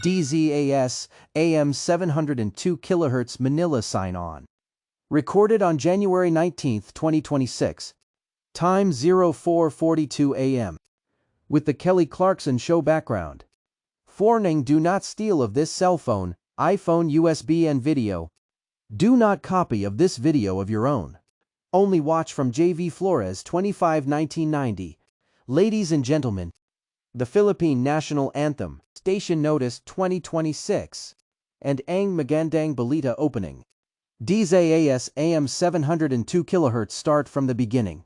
DZAS AM 702 kHz Manila sign-on. Recorded on January 19, 2026. Time 04:42 a.m. With the Kelly Clarkson Show background. Warning: do not steal of this cell phone, iPhone, USB and video. Do not copy of this video of your own. Only watch from JV Flores 25 1990. Ladies and gentlemen, the Philippine National Anthem, Station Notice 2026, and Ang Magandang Balita opening. DZAS AM 702 kHz start from the beginning.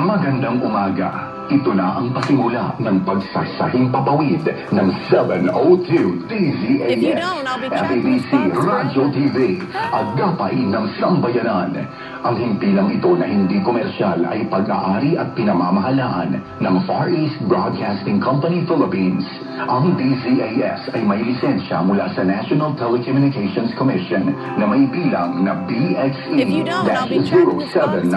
Magandang umaga. Ito na ang pasimula ng pagsasahing papawid ng 702 DZAS, If you don't, I'll be FABC Radyo TV, agapay ng sambayanan. Ang himpilang ito na hindi komersyal ay pag-aari at pinamamahalaan ng Far East Broadcasting Company Philippines. Ang DZAS ay may lisensya mula sa National Telecommunications Commission na may bilang na If you don't, I'll be tracking this box,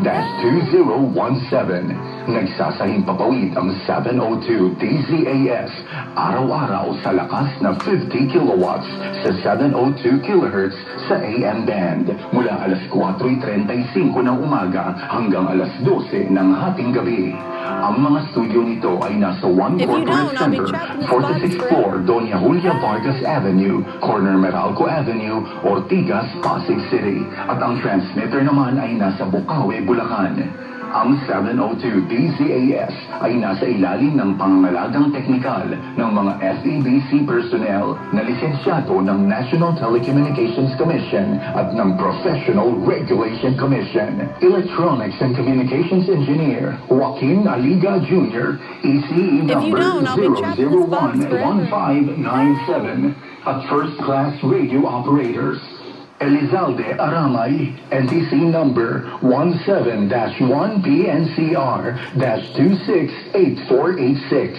BXE-0795-2017. Nagsasahing papawid ang 702 DZAS araw-araw sa lakas na 50 kilowatts sa 702 kHz sa AM band mula alas 4:35 ng umaga hanggang alas 12 ng hating gabi. Ang mga studio nito ay nasa One If you Corporate don't, I'll be Center, tracking this 46 box floor, Doña Julia Vargas Avenue, corner Meralco Avenue, Ortigas, Pasig City. At ang transmitter naman ay nasa Bukawi, Bulacan. Ang 702 DZAS ay nasa ilalim ng pangangalagang teknikal ng mga FEBC personnel na lisensyado ng National Telecommunications Commission at ng Professional Regulation Commission. Electronics and Communications Engineer Joaquin Aliga Jr., ECE number don't, I'll be tracking this box forever. 0011597 at First Class Radio Operators. Elizalde Aramay, NTC number 17-1PNCR-268486.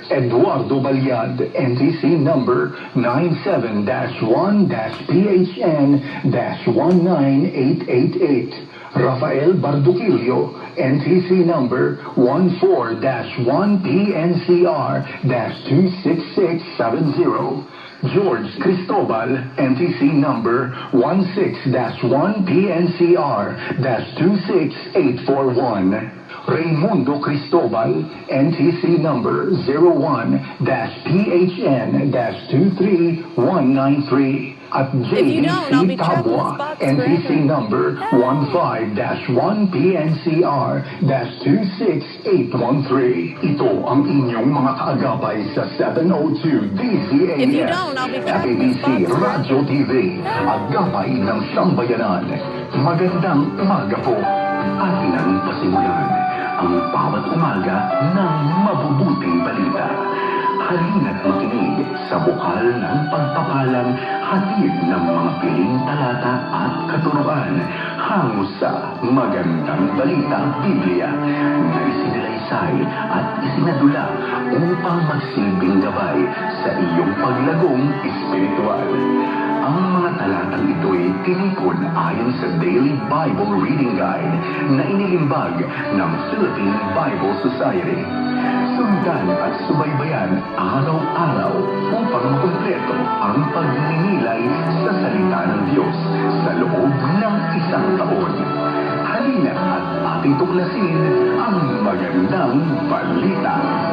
Eduardo Balyad, NTC number 97-1-PHN-19888. Rafael Barduquillo, NTC number 14-1-PNCR-26670. George Cristobal, NTC number 16-1-PNCR-26841. Raimundo Cristobal, NTC number 01-PHN-23193. At you don't, I'll be JDC tracking this Tabua, box NTC forever. number 15-1-PNCR-26813. Ito ang inyong mga kaagapay sa 702 DZAS, If you don't, I'll be tracking this FABC box forever. Radyo TV, agapay ng sambayanan. Magandang umaga po. Atin ang pasimulan ang bawat umaga ng mabubuting balita. Halina't makinig sa bukal ng pagpapalang hatid ng mga piling talata at katuruan hango sa magandang balita Biblia na isinalaysay at isinadula upang magsilbing gabay sa iyong paglagong espiritual. Ang mga talatang ito'y tinipon ayon sa Daily Bible Reading Guide na inilimbag ng Philippine Bible Society. Sundan at subaybayan araw-araw upang makumpleto ang pagninilay sa salita ng Diyos sa loob ng isang taon. Halina at ating tuklasin ang magandang balita.